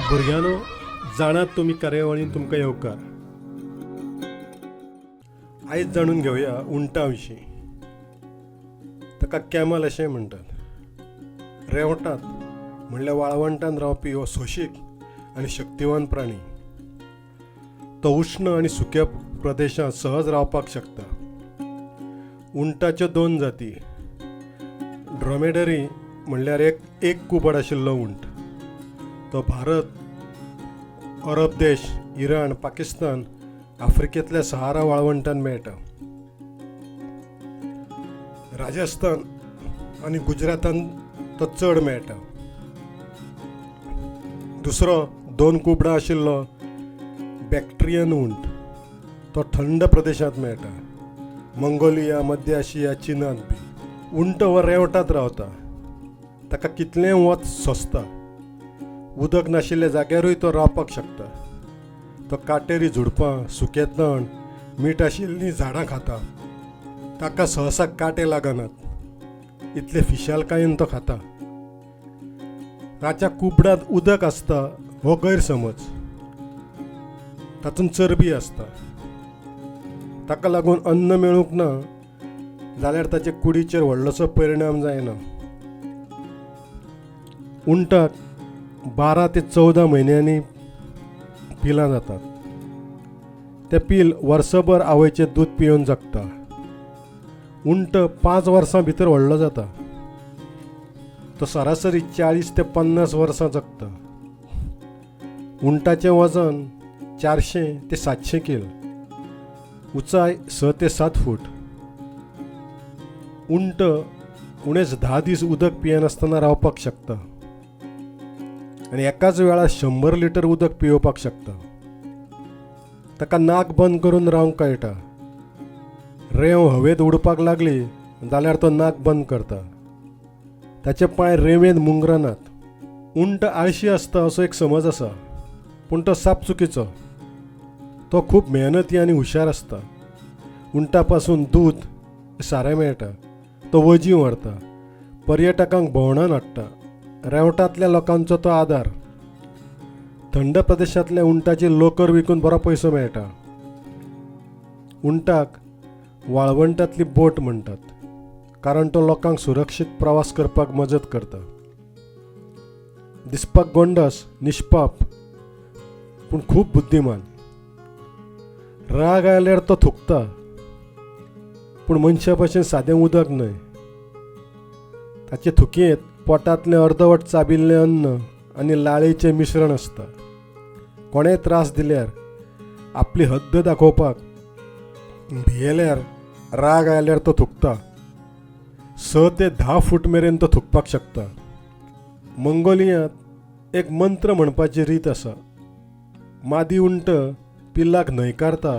भुरग्यानो, जाणात तुम्ही कार्यावळीन तुमकां येवकार. आयज जाणून घेवया उंटा विशीं. ताका कॅमल अशें म्हणटात. रेवटांत म्हणल्यार वाळवंटांत रावपी हो सोंशीक आनी शक्तिवान प्राणी. तो उश्ण आनी सुक्या प्रदेशांत सहज रावपाक शकता. उंटाच्यो दोन जाती. ड्रोमेडरी म्हणल्यार एक कुबड आशिल्लो उंट. तो भारत, अरब देश, इराण, पाकिस्तान, आफ्रिकेंतल्या सहारा वाळवंटांत मेळटा. राजस्थान आनी गुजरातांत तो चड मेळटा. दुसरो दोन कुबडां आशिल्लो बॅक्ट्रियन उंट. तो थंड प्रदेशांत मेळटा. मंगोलिया, मध्य आशिया, चीनांत बी. उंट हो रेवटांत रावता. ताका कितलेंय वत सोंसता. उदक नाशिल्ल्या जाग्यारूय तो रावपाक शकता. तो काटेरी झुडपां, सुकें तण, मीठ आशिल्लीं झाडां खाता. ताका सहसा काटे लागनात. इतले फिशालकायेन तो खाता. ताच्या कुबडांत उदक आसता हो गैरसमज. तातूंत चरबी आसता. ताका लागून अन्न मेळूंक ना जाल्यार ताचे कुडीचेर व्हडलोसो परिणाम जायना. उंटाक 12 ते 14 म्हयन्यांनी पिलां जातात. ते पील वर्सभर आवयचें दूद पिवन जगता. उंट 5 वर्सां भितर व्हडलो जाता. तो सरासरी 40 ते 50 वर्सां जगता. उंटाचें वजन 400 ते 700 किल. उंचाय 6 ते 7 फूट. उंट उणेच 10 दीस उदक पियेनासतना रावपाक शकता आनी एकाच वेळार 100 लिटर उदक पिवपाक शकता. ताका नाक बंद करून रावंक कळटा. रेंव हवेंत उडपाक लागली जाल्यार तो नाक बंद करता. ताचे पांय रेंवेंत मुंगरनात. उंट आळशी आसता असो एक समज आसा, पूण तो साप चुकीचो. तो खूब मेहनती आनी हुशार आसता. उंटा पासून दूद, सारें मेळटा. तो वजीं व्हरता. पर्यटकांक भोंवडावन हाडटा. रेवटांतल्या लोकांचो तो आदार. थंड प्रदेशांतल्या उंटाची लोकर विकून बरो पयसो मेळटा. उंटाक वाळवंटांतली बोट म्हणटात, कारण तो लोकांक सुरक्षीत प्रवास करपाक मजत करता. दिसपाक गोंडस, निश्पाप, पूण खूब बुद्धिमान. राग आयल्यार तो थुकता, पूण मनशा भशेन सादें उदक न्हय. ताचे थुकयेंत पोटांतलें अर्दवट चाबिल्लें अन्न आनी लाळेचें मिश्रण आसता. कोणेय त्रास दिल्यार, आपली हद्द दाखोवपाक भियेल्यार, राग आयल्यार तो थुकता. 6 ते 10 फूट मेरेन तो थुकपाक शकता. मंगोलियांत एक मंत्र म्हणपाची रीत आसा. मादी उंट पिल्लाक न्हयकारता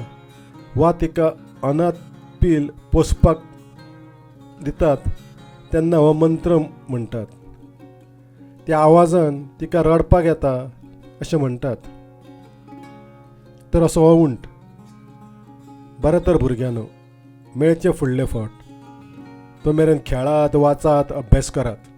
वा तिका अनाथ पील पोसपाक दितात तेन्ना हो मंत्र म्हणटात. त्या आवाजान तिका रडपाक येता अशें म्हणटात. तर असो हो उंट. बरें तर भुरग्यानो, मेळचे फुडले फावट. तो मेरेन खेळात, वाचात, अभ्यास करात.